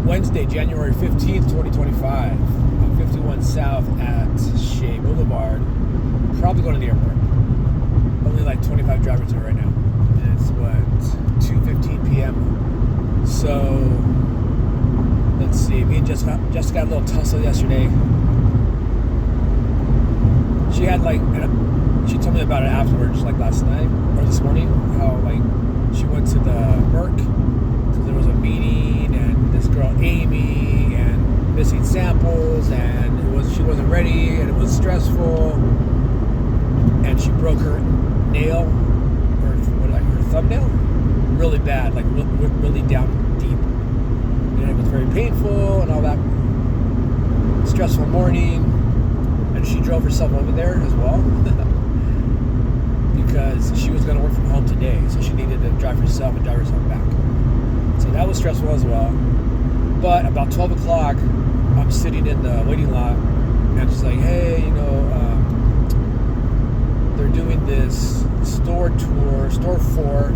Wednesday, January 15th, 2025, on 51 South at Shea Boulevard. Probably going to the airport. Only like 25 drivers here right now. And it's what, 2:15 p.m. So, let's see. Me and Jessica got a little tussle yesterday. She had like, she told me about it afterwards, like last night or this morning, how like she went to the Merc because there was a meeting, and this girl Amy and missing samples, and she wasn't ready, and it was stressful, and she broke her nail, or her thumbnail, really bad, like really down deep, and it was very painful and all that. Stressful morning, and she drove herself over there as well. Because she was going to work from home today, so she needed to drive herself and drive herself back. So that was stressful as well. But about 12 o'clock, I'm sitting in the waiting lot, and she's like, hey, they're doing this store tour, store 4,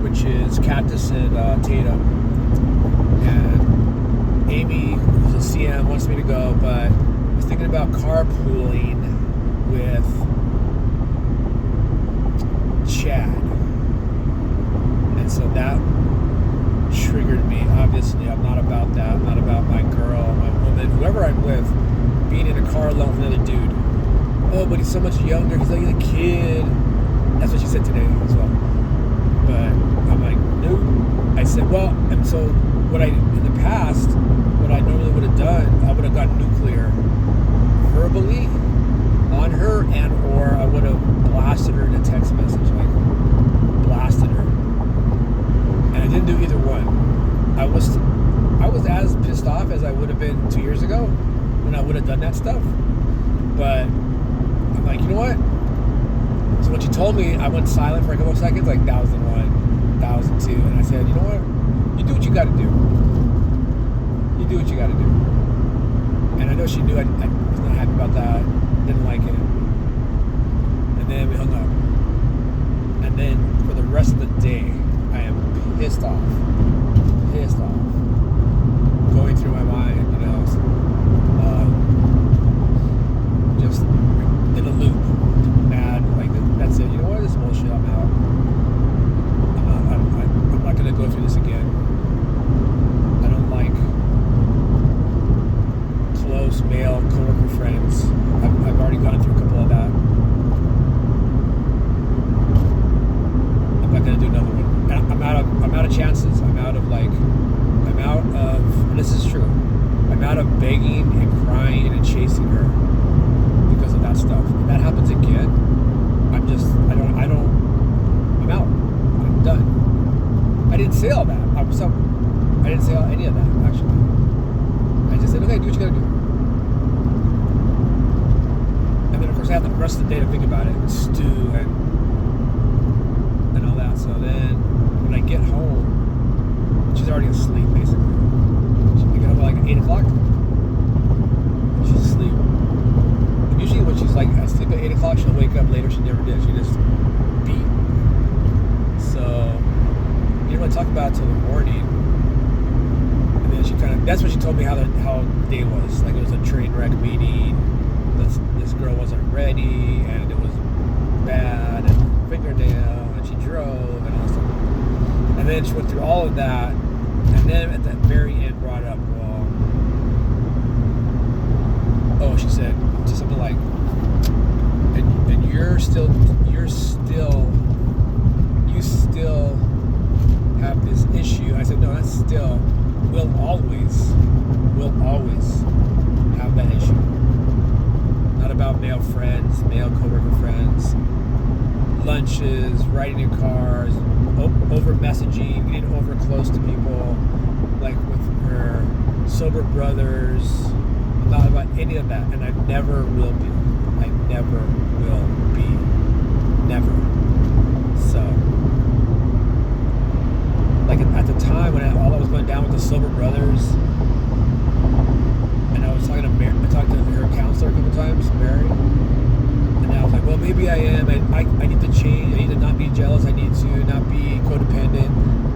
which is Cactus and Tatum. And Amy, who's a CM, wants me to go, but I was thinking about carpooling with Chad, and so that triggered me. Obviously, I'm not about that. I'm not about my girl, my woman, whoever I'm with, being in a car alone with another dude. Oh, but he's so much younger. He's like a kid. That's what she said today as well. But I'm like, nope. I said, well, and so in the past, what I normally would have done, I would have gotten nuclear verbally on her, and or I would have blasted her in a text message, like blasted her. And I didn't do either one. I was as pissed off as I would have been 2 years ago when I would have done that stuff. But I'm like, you know what? So when she told me, I went silent for a couple of seconds, like 1,001, 1,002, and I said, you know what? You do what you got to do. You do what you got to do. And I know she knew I was not happy about that. Didn't like it. And then we hung up. And then for the rest of the day, I am pissed off. Going through my mind, just in a loop, mad. Like, that's it. You know what? This bullshit. I'm out. I'm not gonna go through this again. I don't like close male coworker friends. I've already gone through a couple of that. I'm not gonna do another one. I'm out of chances. I'm out of, and this is true, I'm out of begging and crying and chasing her because of that stuff. If that happens again, I'm out. I'm done. I didn't say all that. I didn't say any of that, actually. I just said, okay, do what you gotta do. And then, of course, I have the rest of the day to think about it and stew and all that. So then, when I get home, she's already asleep, basically. I get home at like 8 o'clock. She's asleep. And usually when she's like asleep at 8 o'clock, she'll wake up later. She never did. She just beat. So, you didn't really talk about it till the morning. And then that's when she told me how the day was. Like, it was a train wreck meeting. This girl wasn't ready, and it was bad, and fingernail, and she drove, and all stuff. And then she went through all of that, and then at the very end brought up, she said something like, and you still have this issue. I said, no, that's still, we'll always have that issue. Not about male friends, male coworker friends, lunches, riding in cars, over messaging, getting over close to people, like with her sober brothers. I'm not about any of that, and I never will be. I never will be. Never. So, like at the time when all I was going down with the sober brothers, and I was talking to I talked to her counselor a couple times, Mary, and I was like, well, maybe I am, and I need to change. I need to not be jealous. I need to not be codependent.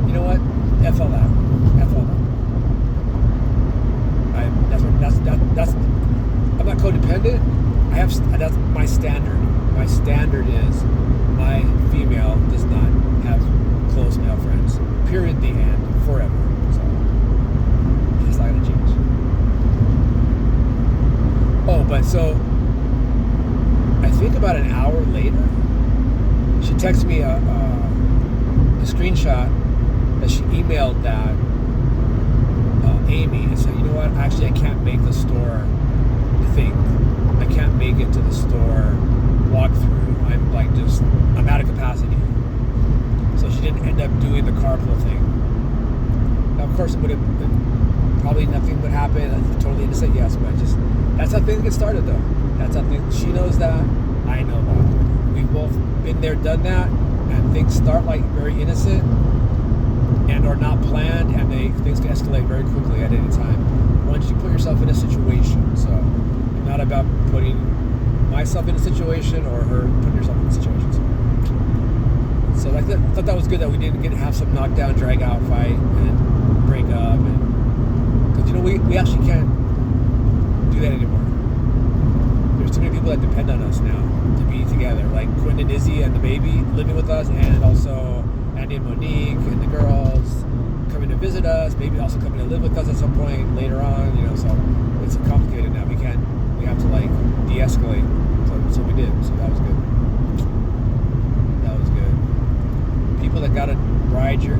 You know what? F all that. independent, that's my standard. My standard is my female does not have close male friends. Period. The end. Forever. So it's not gonna change. Oh, but so I think about an hour later, she texted me a screenshot that she emailed that Amy and said, you know what? Actually, I can't make the store thing. I can't make it to the store walkthrough. I'm out of capacity. So she didn't end up doing the carpool thing. Now, of course, it would have been, probably nothing would happen. I'm totally innocent, yes, but just that's how things get started, though. That's how things. She knows that. I know that. We've both been there, done that, and things start like very innocent and are not planned, and things can escalate very quickly at any time once you put yourself in a situation. So it's not about putting myself in a situation or her putting herself in a situation. So I thought that was good that we didn't have some knockdown, drag out fight and break up, and because we actually can't do that anymore. There's too many people that depend on us now to be together, like Quinn and Izzy and the baby living with us, and also Andy and Monique and the girls coming to visit us, maybe also coming to live with us at some point later on, so it's complicated now. We have to like de-escalate. So we did. So that was good. That was good. People that gotta ride your